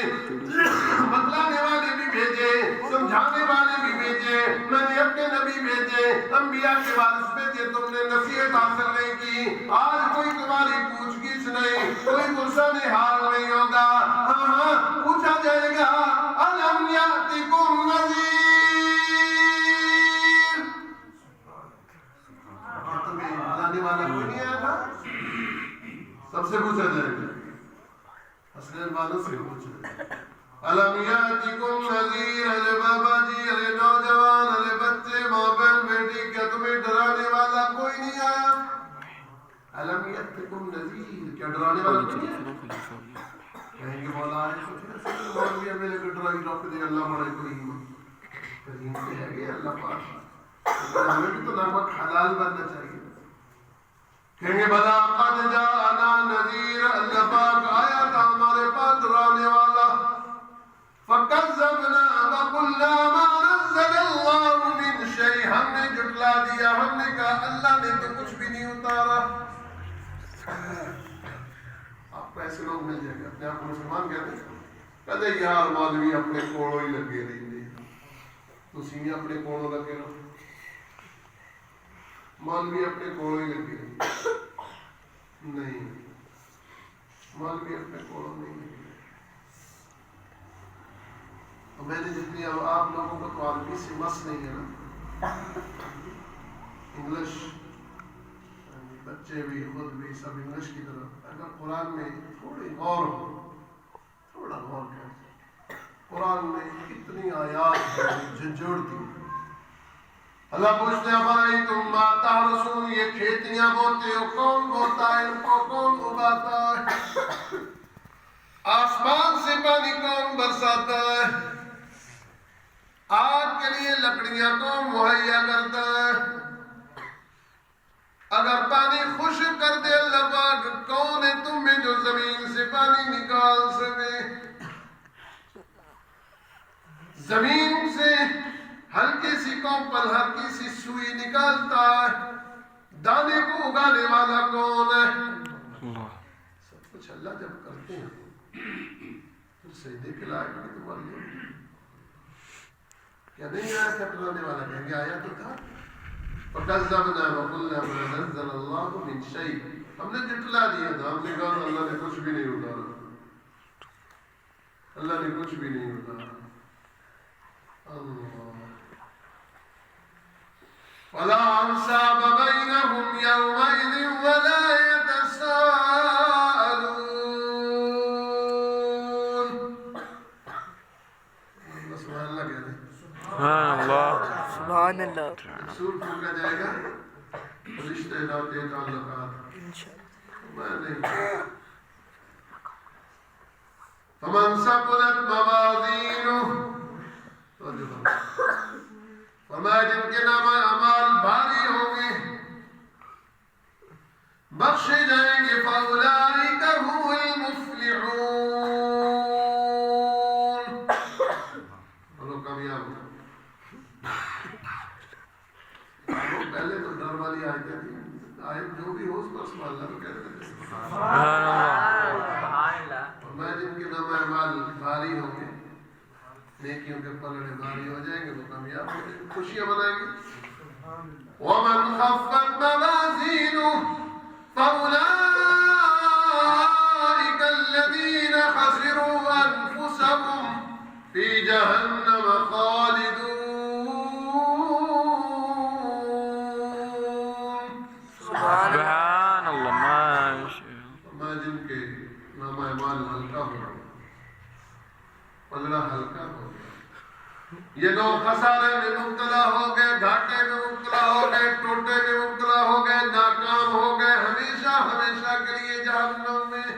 بتلانے والے بھی بھیجے، سمجھانے والے بھی بھیجے، میں نے اپنے نبی بھیجے، انبیاء کے وارث بھیجے، تم نے نصیحت حاصل نہیں کی. آج کوئی تمہاری پوچھ گچھ نہیں، کوئی پرسان حال نہیں ہوگا. ہاں پوچھا جائے گا الم یاتکم نذیر، تمہیں بتانے والا کوئی نہیں آیا تھا؟ سب سے پوچھا جائے گا، حسنین والوں سے پوچھا جائے گا الم یاتکم نذیر. ارے بابا جی، ارے نوجوان، ارے بچے، ماں بہن بیٹی، کیا تمہیں ڈرانے والا کوئی نہیں آیا؟ الم یاتکم نذیر، کیا ڈرانے والا کوئی نہیں آیا؟ کہیں گے مولا آئے کچھ ایسے مولوی ہے میرے کو ڈرائی روک دے، اللہ بڑے کریم کریم سے ہے گے اللہ پاک، ہمیں بھی تو نمک حلال بننا چاہیے. کہیں گے بلا قد جاءنا نذیر، اللہ پاک آیا تھا ہمارے پاس ڈرانے والا. فَكَذَّبْنَا وَقُلْنَا مَا نَزَّلَ اللَّهُ مِنْ شَيْءٍ، ہم نے جھٹلا دیا، ہم نے کہا اللہ نے تو کچھ بھی نہیں اتارا. آپ کو ایسے لوگ مل جائیں گے اپنے آپ کو مسلمان کہتے ہیں، کہتے یار مولوی اپنے کوڑوں ہی لگے رہی دے، تسی اپنے کوڑوں لگے رہو، مولوی اپنے کوڑوں ہی لگے رہی. نہیں، مولوی اپنے کوڑوں نہیں لگے. میں نے جتنی آپ لوگوں کو تو عربی سے مس نہیں ہے نا، انگلش بچے بھی خود بھی سب انگلش کی طرف. اگر قرآن میں تھوڑی غور ہو، تھوڑا غور کریں، قرآن میں اتنی آیات ہیں جھنجھوڑ دی. اللہ پوچھتے ہیں افرأیتم ما تحرثون، یہ کھیتیاں بوتے ہو، کون بوتا ہے ان کو، کون اگاتا ہے؟ آسمان سے پانی کون برساتا ہے؟ آگ کے لیے لکڑیاں کون مہیا کرتا ہے؟ اگر پانی خشک کر دے اللہ پاک، کون ہے تم میں جو زمین سے پانی نکال سکے؟ زمین سے ہلکی سی کوپل، ہلکی سی سوئی نکالتا ہے. دانے کو اگانے والا کون ہے؟ سب کچھ اللہ جب کرتے ہیں پھر سجدے کے لائق بھی تو بن گئے. کیا نہیں آیا تھا ڈرانے والا؟ کہیں گے آیا تو تھا. فَكَذَّبْنَا وَقُلْنَا مَا نَزَّلَ اللَّهُ مِنْ شَيْءٍ، ہم نے جھٹلا دیا تھا، ہم نے کہا اللہ نے کچھ بھی نہیں اتارا، اللہ نے کچھ بھی نہیں اتارا. اللہ وَلَا أَنْسَابَ بَيْنَهُمْ يَوْمَئِذٍ وَلَا يَتَسَاءَلُونَ. سبحان اللہ کہتے ہیں، سبحان اللہ، سبحان اللہ. سور پھونکا جائے گا، رشتے ناطے تعلقات میں نہیں. فَمَنْ ثَقُلَتْ مَوَازِينُهُ، فرمایا جن کے نام اعمال بھاری ہوں گے بخشے جائیں گے، فَأُولَٰئِكَ هُمُ الْمُفْلِحُونَ، بولو کامیاب ہو. پہلے تو ڈر والی آیتیں تھیں، آیت جو بھی ہو اس پر سبحان اللہ تو کہتے ہیں سبحان اللہ. فرمایا جن کے نام اعمال بھاری ہوں گے، نیکیوں کے پلڑے بھاری ہو جائیں گے، وہ کامیاب ہو جائیں گے، خوشیاں منائیں گے. وَمَنْ خَفَّتْ مَوَازِينُهُ فَأُولَٰئِكَ الَّذِينَ خَسِرُوا أَنفُسَهُمْ فِي جَهَنَّمَ خَالِدُونَ. سبحان اللہ. میں جن کے نام اعمال ہلکا ہو، پلڑا ہلکا ہو گیا، یہ لوگ خسارے میں مبتلا ہو گئے، گھاٹے میں مبتلا ہو گئے، ٹوٹے میں مبتلا ہو گئے، ناکام ہو گئے، ہمیشہ ہمیشہ کے لیے جہنم میں.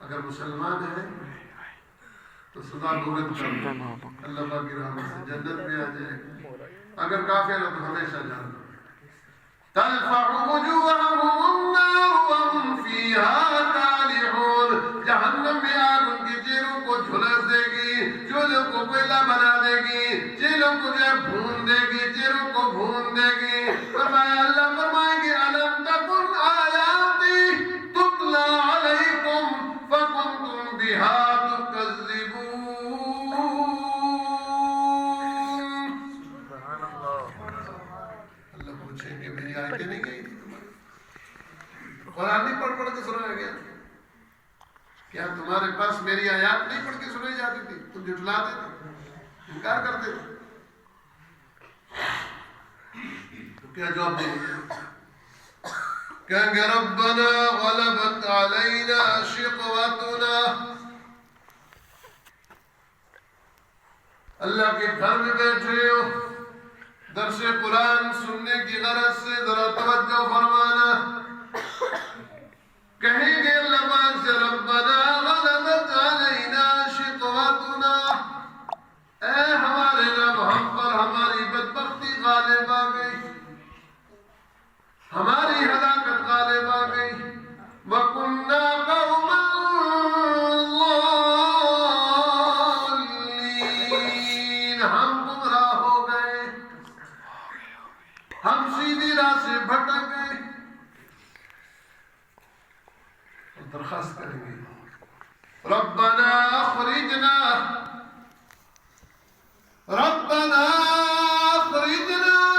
اگر مسلمان ہیں تو سزا بھگت کر اللہ پاک کی رحمت سے جنت میں آ جائے، اگر کافر ہے تو ہمیشہ جہنم. تلفح وجوههم النار وهم فيها كالحون جہنم میں آگ ان کے چہروں کو جھلس دے گی چہروں کو کوئلہ بنا دے گی چہروں کو جو ہے بھون دے گی چہروں کو بھون دے گی فرمایا اللہ فرمائیں گے أَلَمْ تَكُنْ آيَاتِي تُتْلَى عَلَيْكُمْ فَكُنْتُمْ بِهَا تُكَذِّبُونَ اللہ پوچھیں گے میری آیتیں نہیں گئی تھی تمہاری قرآن نہیں پڑھ پڑھ کے سنایا گیا کیا تمہارے پاس میری آیات نہیں پڑھ کے سنائی جاتی تھی تم جھٹلاتے تھے انکار کرتے تھے تو کیا جواب دیں گے کہیں گے ربنا غلبت علینا شقوتنا اللہ کے گھر میں بیٹھے ہو درس قرآن سننے کی غرض سے ذرا توجہ فرمانا کہیں گے اللہ پاک سے ربنا غلبت علینا شقوتنا اے ہمارے رب ہم پر ہماری بدبختی غالب آ گئی ہماری ہلاکت غالب آ گئی وَكُنَّا قَوْمًا ضَالِّينَ ہم گمراہ ہو گئے ہم سیدھی راہ سے بھٹک گئے درخواست کریں گے ربنا اخرجنا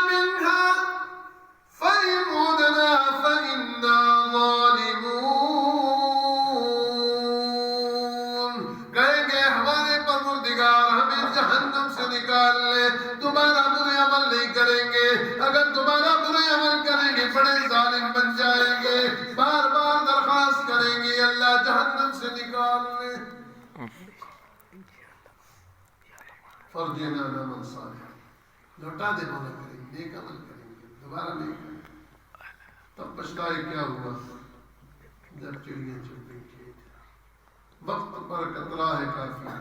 منها فإن عدنا فإنا ظالمون کہیں گے ہمارے پروردگار ہمیں جہنم سے نکال لے تمہارا برے عمل نہیں کریں گے اگر تمہارا برے عمل کریں گے بڑے ظالم بن جائیں گے بار بار درخواست کریں گے اللہ جہنم سے نکال لے فرجنا عمل صالح لوٹا دے مولا کریم نیک عمل کریں گے دوبارہ نہیں کریں گے تب پچھتائے کیا ہوا جب چڑیاں چڑ گئی کھیت وقت پر قطرہ ہے کافی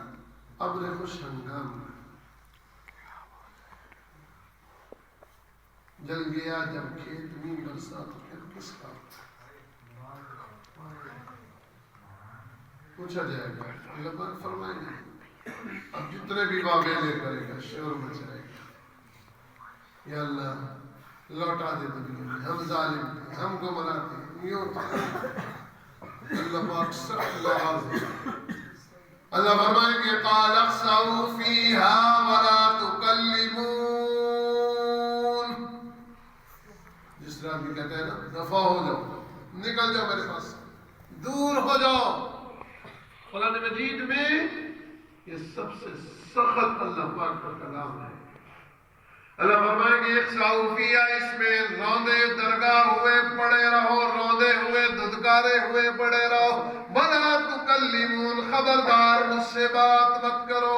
ابر خوش ہنگام جل گیا جب کھیت نہیں برسا تو پھر کس کا پوچھا جائے گا اللہ پاک فرمائیں گے اب جتنے بھی واویلے کرے گا شور مچائے گا یا اللہ لوٹا دے دنیا میں ہم ظالم تھے ہم گمراہ تھے یوں تھے اللہ پاک سخت لحاظ ہے اللہ فرمائیں گے قال اخسئوا فیہا ولا تکلمون جس طرح بھی کہتے ہیں نا دفع ہو جاؤ نکل جاؤ میرے پاس دور ہو جاؤ قرآن مجید میں یہ سب سے سخت اللہ پاک کا کلام ہے اللہ فرمائیں گے اخسئوا فیہا اس میں روندے درگاہ ہوئے پڑے رہو روندے ہوئے دھدکارے ہوئے پڑے رہو ولا تکلمون خبردار مجھ سے بات مت کرو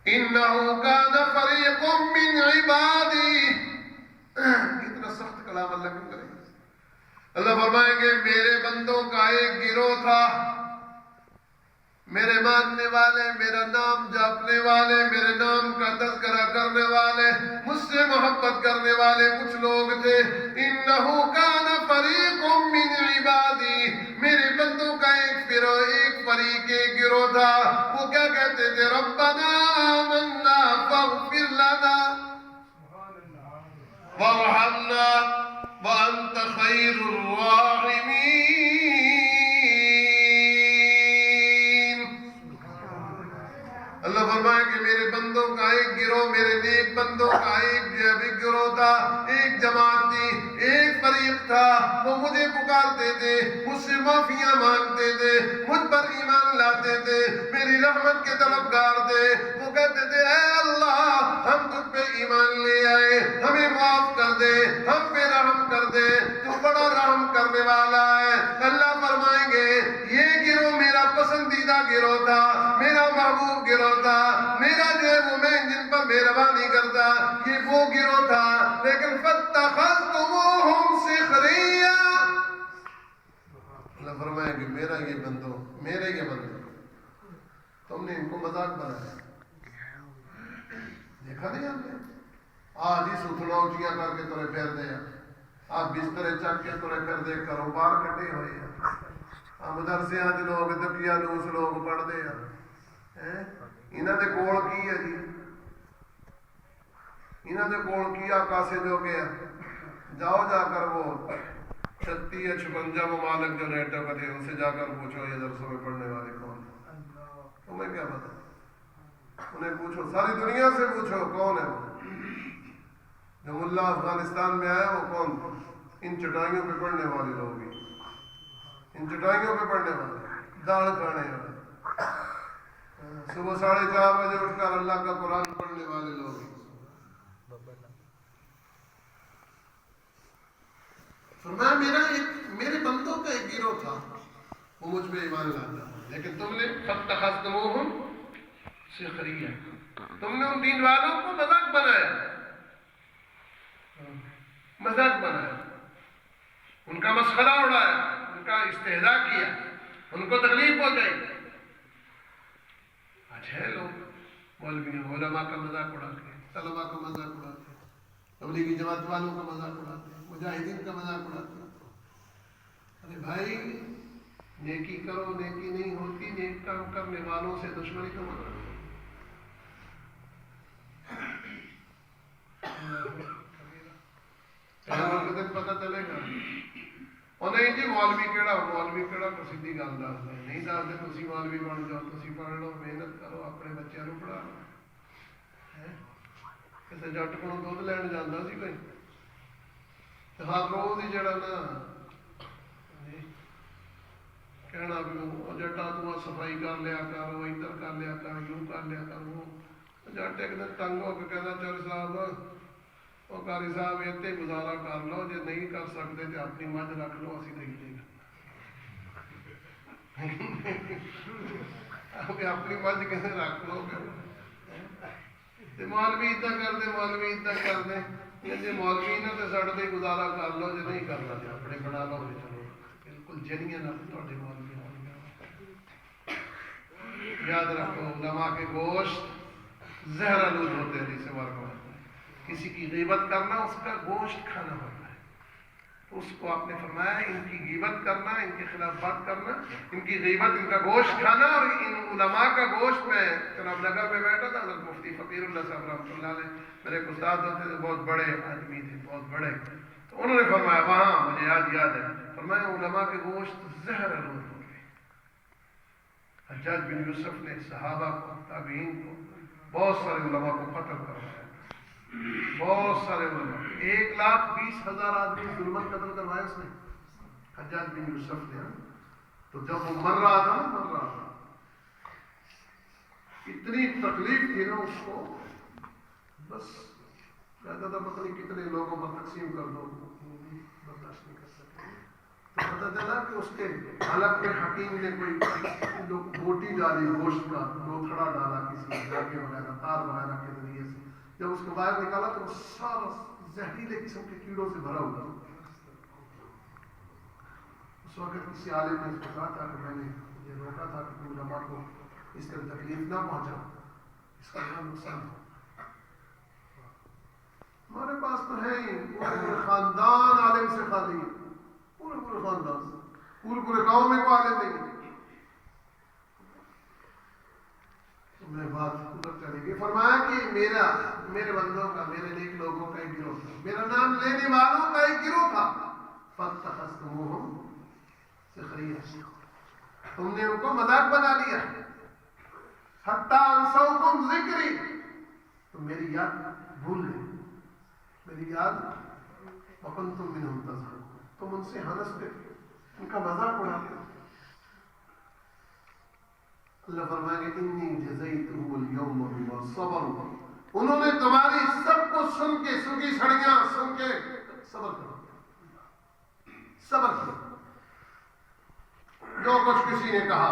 انہو کان فریق من عبادی کتنا سخت کلام اللہ کیوں کریں گے اللہ فرمائیں گے میرے بندوں کا ایک گروہ تھا میرے ماننے والے میرا نام جپنے والے میرے نام کا تذکرہ کرنے والے مجھ سے محبت کرنے والے کچھ لوگ تھے انہو کان فریق من عبادی میرے بندوں کا ایک فریق ایک گروہ تھا وہ کیا کہتے تھے ربنا آمنا فاغفر لنا وارحمنا وانت خیر الراحمین اللہ فرمائے کہ میرے بندوں کا ایک گروہ میرے نیک بندوں کا ایک گروہ تھا ایک جماعت تھی ایک فریق تھا وہ مجھے پکارتے تھے مجھ سے معافیاں مانگتے تھے مجھ پر ایمان لاتے تھے میری رحمت کے طلبگار تھے وہ کہتے تھے اے اللہ ہم تجھ پہ ایمان لے آئے ہمیں معاف کر دے ہم پہ رحم کر دے تو بڑا رحم کرنے والا ہے اللہ فرمائیں گے یہ گروہ میرا پسندیدہ گروہ تھا میرا محبوب گروہ تھا میرا جو ہے وہ میں جن پر مہربانی کرتا یہ وہ گروہ تھا لیکن فَاتَّخَذْتُمُوهُمْ سِخْرِيًّا اللہ فرمائے کہ میرا یہ بندو تم نے ان کو مذاق بنایا دیکھا نہیں آپ نے؟ آج ہی ستھڑا اچھیاں کر کے ترے پھر دے آپ بسترے چک کے ترے پھر دے کاروبار کٹے ہوئے ہیں مدرسے آج لوگ دکیا دوس لوگ پڑھتے ہیں انہوں نے کول کی ہے جی انہوں نے کول کیا کاسے جو کہ جاؤ جا کر وہ 36 یا 56 ممالک جو نیٹ کرتے ہیں ان سے جا کر پوچھو یہ درسوں میں پڑھنے والے کون ہیں تمہیں کیا پتا انہیں پوچھو ساری دنیا سے پوچھو کون ہے وہ جو ملا افغانستان میں آیا وہ کون تھا ان چٹائیوں پہ پڑھنے والے لوگ ہیں ان چٹائیوں پہ پڑھنے والے داڑھ کھانے والے صبح 4:30 بجے اٹھ کر اللہ کا قرآن پڑھنے والے لوگ ہیں فرمایا میرے بندوں کا ایک گروہ تھا وہ مجھ پہ ایمان لاتا لیکن تم نے فاتخذتموہم سخریہ تم نے ان دین والوں کو مذاق بنایا ان کا مسخرہ اڑایا ان کا استہزاء کیا ان کو تکلیف ہو گئی اچھے لوگ مولوی علماء کا مذاق اڑاتے طلباء کا مذاق اڑاتے تبلیغی جماعت والوں کا مذاق اڑاتے مجاہدین کا مذاق اڑاتے ارے بھائی نیکی کرو نیکی نہیں ہوتی نیک کام کرنے والوں سے دشمنی تو مت رکھو پتہ چلے گا اور نہیں جی مولوی کیڑا کسی گل دستا نہیں دستے تھی مولوی بن جاؤ تھی پڑھ لو محنت کرو اپنے بچوں کو پڑھا لو کسی جٹ کو دودھ لین جانا سی کوئی ہر روز ہی جڑا نا کہنا بھی جٹا تو صفائی کر لیا کر وہ ادھر کر لیا کر یوں کر لیا کر وہ جٹ ایک دن تنگ ہو کے کہنا چل صاحب وہ قاری صاحب اتنے گزارا کر لو جی نہیں کر سکتے تو اپنی مجھ رکھ لو اسی نہیں لے گا اپنی مجھ کسے رکھ لو مولوی ادھر کر دے جی مولوی نہ تو سڑ دے گزارا کر لو جی نہیں کرنا جی اپنے بنا لو چلو بالکل جنیاں نہ تھوڑے مولوی یاد رکھو علماء کے گوشت زہر آلود ہوتے ہیں جسے ورکو کسی کی غیبت کرنا اس کا گوشت کھانا ہوتا ہے تو اس کو آپ نے فرمایا ان کی غیبت کرنا ان کے خلاف بات کرنا ان کی غیبت ان کا گوشت کھانا اور ان علماء کا گوشت میں جناب نگر میں بیٹھا تھا حضرت مفتی فقیر اللہ صاحب رحمۃ اللہ علیہ میرے ایک استاد ہوتے تھے بہت بڑے آدمی تھے بہت بڑے تو انہوں نے فرمایا وہاں مجھے یاد ہے فرمایا علماء کے گوشت زہر آلود ہو گئے حجاج بن یوسف نے صحابہ کو تابعین کو بہت سارے علماء کو قتل کروایا بہت سارے علماء 1,20,000 آدمی ظلمت قتل کروایا اس نے حجاج بن یوسف نے تو جب وہ مر رہا تھا اتنی تکلیف تھی نا اس کو بس کہتا تھا پتہ نہیں کتنے لوگوں پر تقسیم کر دو برداشت نہیں کر سکتے پتہ چلا کہ اس کے حلق میں حکیم نے کوئی بوٹی ڈالی گوشت کا لوتھڑا ڈالا کسی دھاگے وغیرہ تار وغیرہ کے ذریعے سے جب اس کو باہر نکالا تو سارا زہریلے قسم کے کیڑوں سے بھرا ہوا اس وقت کسی عالم نے اس کو کہا تھا کہ میں نے یہ روکا تھا کہ تم علماء کو اس طرح تکلیف نہ پہنچاؤ اس کا بڑا نقصان ہو ہمارے پاس تو ہے ہی پورے خاندان عالم سے خالی پورے خاندان پورے گاؤں میں کوئی عالم نہیں میں بات ادھر چلے گی فرمایا کہ میرے بندوں کا میرے نیک لوگوں کا ایک گروہ تھا میرا نام لینے والوں کا ایک گروہ تھا فاتخذتموہم سخریہ تم نے ان کو مذاق بنا لیا حتی انسوکم ذکری تم میری یاد بھول گئے میری یاد وکنتم منہم تضحکون تم ان سے ہنستے ان کا مذاق اڑاتے اللہ فرمائے کہ انی جزیتہم اليوم بما صبروا انہوں نے تمہاری سب کو سن کے سنگی سڑیاں سن کے صبر کرو جو کچھ کسی نے کہا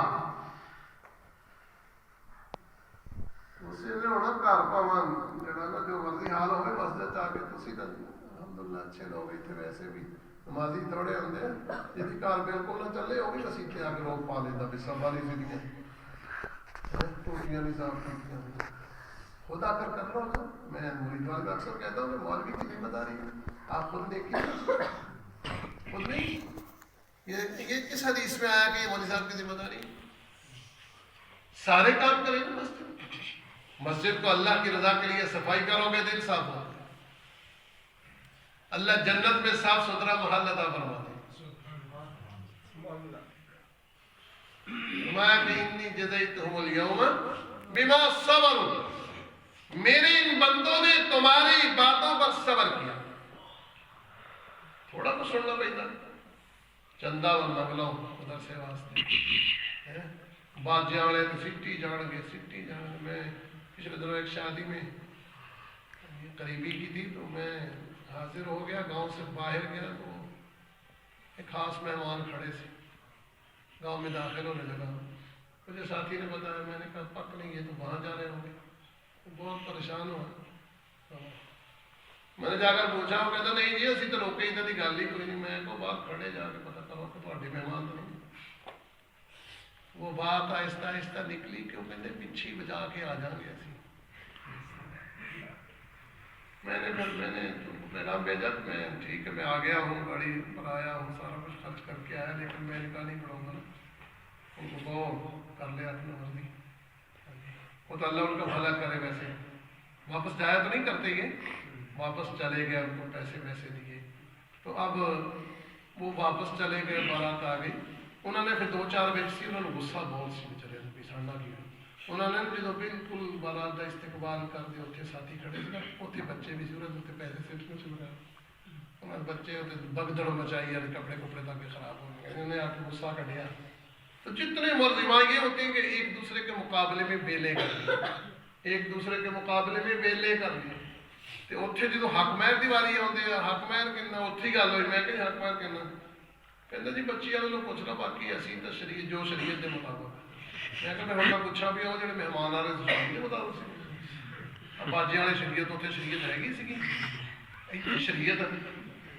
اسی نے ہونا گھر پاوان جڑا نا جو مرضی حال ہوئے مسجد آ کے تسی نا الحمدللہ اچھے لوگ اتنے ویسے بھی نمازی تھوڑے ہوندے جدی گھر بالکل نہ چلے وہ بھی مسیتے آ کے روک پا لیتا بھی سب والی زندگی ٹوٹیاں نہیں صاف کرتی خود آ کر لو نا. میں مرید والے کو اکثر کہتا ہوں کہ مولوی کی ذمہ داری ہے, آپ خود دیکھیے خود نہیں. یہ کس حدیث میں آیا کہ یہ مولوی صاحب کی ذمہ داری ہے؟ سارے کام کریں نا مسجد کو اللہ کی رضا کے لیے صفائی کرو گے دل صاف ہو, اللہ جنت میں صاف ستھرا محل عطا فرما دے. فرمایا کہ انی جزیتہم اليوم بما صبروا, میرے ان بندوں نے تمہاری باتوں پر صبر کیا. تھوڑا تو سننا پڑتا, چندہ و نگلو ادھر سے واسطے باجیاں والے تو سٹی جان گے. میں پچھلے دنوں ایک شادی میں قریبی کی تھی تو میں حاضر ہو گیا, گاؤں سے باہر گیا تو ایک خاص مہمان کھڑے تھے, گاؤں میں داخل ہونے لگا. مجھے ساتھی نے بتایا, میں نے کہا پک نہیں ہے تو وہاں جا رہے ہوں گے. بہت پریشان ہوا. میں نے جا کر پوچھا, وہ کہتا نہیں جی اسی تو روکے ادھر کی گل ہی کوئی نہیں. میں کو باہر کھڑے جا کے پتا کرو کہ تھوڑے مہمان تو نہیں. وہ بات آہستہ آہستہ نکلی کہ وہ کہتے پچھی بجا کے آ جائیں گے اسی. میں نے پیغام بھیجا, میں ٹھیک ہے میں آ گیا ہوں, گاڑی پر آیا ہوں, سارا کچھ خرچ کر کے آیا, لیکن میں نکاح نہیں پڑھاؤں گا نا. ان کو کہو کر لے اپنی مرضی, وہ تو اللہ ان کا بھلا کرے. ویسے واپس جایا تو نہیں کرتے, یہ واپس چلے گئے, ان کو پیسے ویسے دیے. تو اب وہ واپس چلے گئے, بارات آ گئی. انہوں نے پھر 2-4 بچ سی, انہوں نے غصہ بہت سی بچارے پچھاڑنا کیا. انہوں نے جدو بالکل بارات کا استقبال کر دیا, اتنے ساتھی کھڑے تھے, اتنے بچے بھی ضرورت اتنے پیسے سیٹنے سے لگا. انہوں نے بچے بگدڑ مچائی, کپڑے تاکہ خراب ہو گئے. انہوں نے آ کے غصہ کٹیا. تو جتنے مرضی یہ ہوتے ہیں کہ ایک دوسرے کے مقابلے میں بیلے کر لیے, ایک دوسرے کے مقابلے میں بیلے کر لیے. تو اتنے جدو حق مہر کی واری آتے ہیں, حق مہر کہنا اتھی گل ہوئی. میں کہ حق مہر کہنا کہتے جی بچی والے پوچھ لو, باقی اسی تو شریعت جو شریعت کے مطابق. میں کہ میں پوچھا بھی وہ جڑے مہمان آ رہے شریعت کے مطابق سی. باجی والے شریعت اتنے شریعت ہے گی سی شریعت.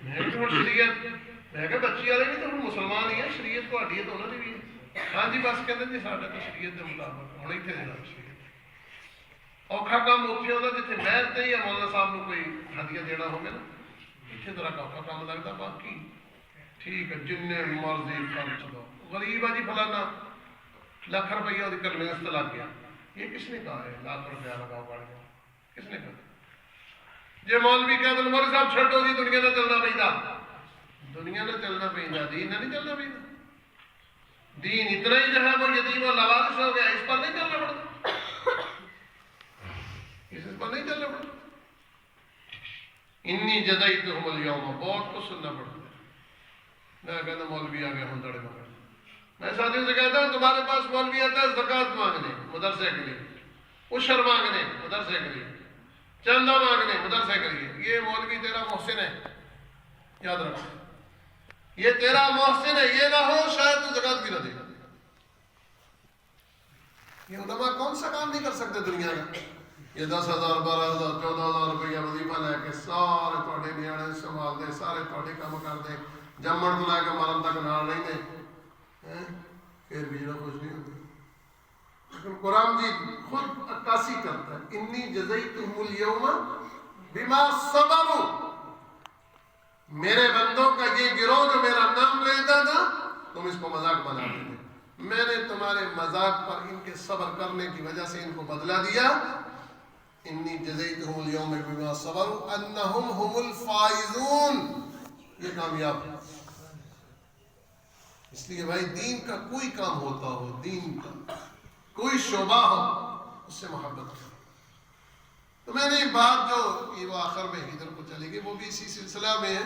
میں کہ ہوں شریعت, میں کہ بچی والے بھی تو ہوں مسلمان ہی ہے, شریعت تھوڑی ہے تو انہوں نے بھی ہے. ہاں جی بس کہتے جی ساڈا تو شریعت کے مطابق. ہوں اتنے جا شریعت اوکھا کام اتنے ہوتا جیسے محل سے یا مولانا صاحب کو کوئی ہدیہ دینا ہوگا نا, اتنے طرح کا اوکھا کام لگتا. باقی ٹھیک ہے جن مرضی خرچ دو. غریب ہے جی فلانا لاکھ روپیہ وہ کنوینس سے لگ گیا, یہ کس نے کہا ہے لاکھ روپیہ لگاؤ پڑ گیا, کس نے کہا؟ جی مولوی کہہ دو مولوی صاحب چھڈو جی دنیا نہ چلنا پہنتا, دنیا نہ چلنا پہنتا, دین نہ نہیں چلنا پہنتا. دین اتنا ہی جو ہے وہ یتیم اور لاوارث ہو گیا, اس پر نہیں چلنا پڑتا, اس پر نہیں چلنا پڑتا. انی جزیتہم اليوم, بہت کچھ سننا پڑتا ہے. میں کہتا مولوی آ گیا ہوں دڑے مگر. میں ساتھیوں سے کہتا ہوں تمہارے پاس مولوی آتا ہے زکوٰۃ مانگنے مدرسے کے لیے, عشر مانگنے مدرسے کے لیے, چندہ مانگنے مدرسے کے لیے. یہ مولوی تیرا محسن ہے, یاد رکھ, یہ تیرا محسن ہے. یہ نہ ہو شاید تو زکوٰۃ بھی نہ دے. یہ علماء کون سا کام نہیں کر سکتے دنیا کا؟ یہ 10,000 12,000 14,000 روپیہ وظیفہ لے کے سارے تھوڑے نیانے سنبھال دے, سارے تھوڑے کام کر دے, جمن تو لے کے مرن تک نال نہیں دے, پھر بھی نہ کچھ نہیں ہوتی. لیکن قرآن جی خود عکاسی کرتا ہے, انی جزیتہم اليوم بما صبروا. میرے بندوں کا یہ گروہ جو میرا نام لیتا تھا تم اس کو مذاق بنا دیتے, میں نے تمہارے مذاق پر ان کے صبر کرنے کی وجہ سے ان کو بدلہ دیا. انی جزیتہم اليوم بما صبروا انہم هم الفائزون, یہ کامیاب ہے. اس لیے بھائی دین کا کوئی کام ہوتا ہو, دین کا کوئی شعبہ ہو, اس سے محبت کرو. تو میں نے بات جو وہ آخر میں ادھر کو چلے گی وہ بھی اسی سلسلہ میں ہے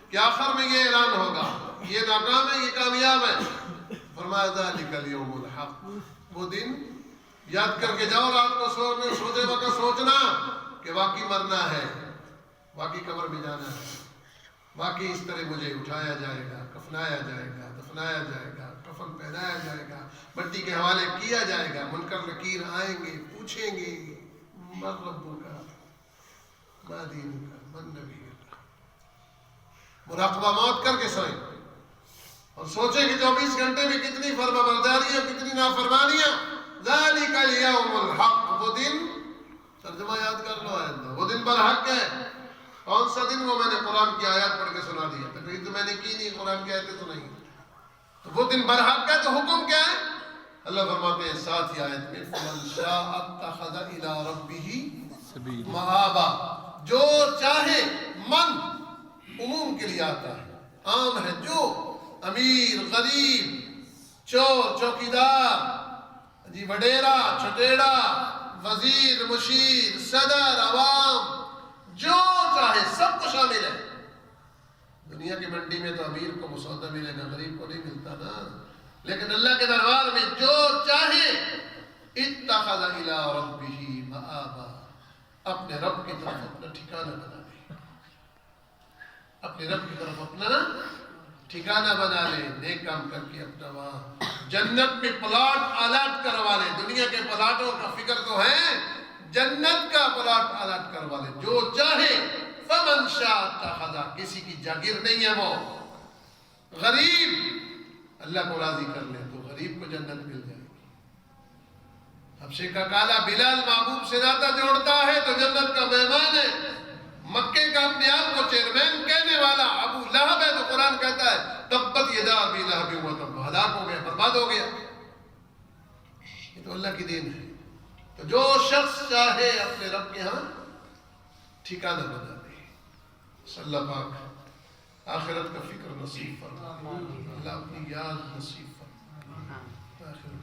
کہ آخر میں یہ اعلان ہوگا, یہ ناکام ہے یہ کامیاب ہے. فرمایا ذالک الیوم الحق, وہ دن یاد کر کے جاؤ. رات کو سوتے وقت سوچنا کہ واقعی مرنا ہے, واقعی قبر میں جانا ہے, واقعی اس طرح مجھے اٹھایا جائے گا, کفنایا جائے گا, دفنایا جائے گا, کفن پہنایا جائے گا, مٹی کے حوالے کیا جائے گا. منکر نکیر آئیں گے, پوچھیں گے من ربک ما دینک من نبیک. مراقبہ موت کر کے سوئیں اور سوچیں کہ 24 گھنٹے میں کتنی فرما برداریاں, کتنی نافرمانیاں. ذالک الیوم الحق, وہ دن ترجمہ برحق ہے. کون سا دن وہ میں نے قرآن کی آیات پڑھ کے سنا دیا تو کہیں تو میں نے کی نہیں قرآن کی آیتیں سنائی تو وہ دن برحق ہے. تو حکم کیا ہے؟ اللہ فرماتے ہیں ساتھ ہی آیت میں فَمَنْ شَاءَ اتَّخَذَ إِلَىٰ رَبِّهِ مَآبًا. جو چاہے من عموم کے لیے آتا ہے عام ہے جو امیر غریب چور چوکیدار جی وڈیرا چھٹیڑا وزیر مشیر صدر عوام جو چاہے سب کو شامل ہے. دنیا کی منڈی میں تو امیر کو مسودہ ملے گا غریب کو نہیں ملتا نا لیکن اللہ کے دربار میں جو چاہے اتخذ الى ربه مآبا اپنے رب کی طرف اپنا ٹھکانہ بنا لے. اپنے رب کی طرف اپنا ٹھکانہ بنا لے. نیک کام کر کے اپنا وہاں جنت میں پلاٹ آلات کروا لے. دنیا کے پلاٹوں کا فکر تو ہے جنت کا پلاٹ آلات کروا لے. جو چاہے فمن شاء اتخذ کسی کی جاگیر نہیں ہے وہ غریب اللہ کو راضی کر لے تو غریب کو جنت مل جائے گی. حبشے کا کالا بلال محبوب سے ناتا جوڑتا ہے تو جنت کا مہمان ہے. مکے کا اپنے آپ کو چیئرمین کہنے والا ابو لہب ہے تو قرآن کہتا ہے تبت یدا ابی لہب وتب ہلاک ہو گیا برباد ہو گیا. یہ تو اللہ کی دین ہے. تو جو شخص چاہے اپنے رب کے ہاں ٹھکانہ بنا دے. صلی اللہ پاک آخرت کا فکر نصیب فرما. اللہ اپنی یاد نصیب فرما. آخرت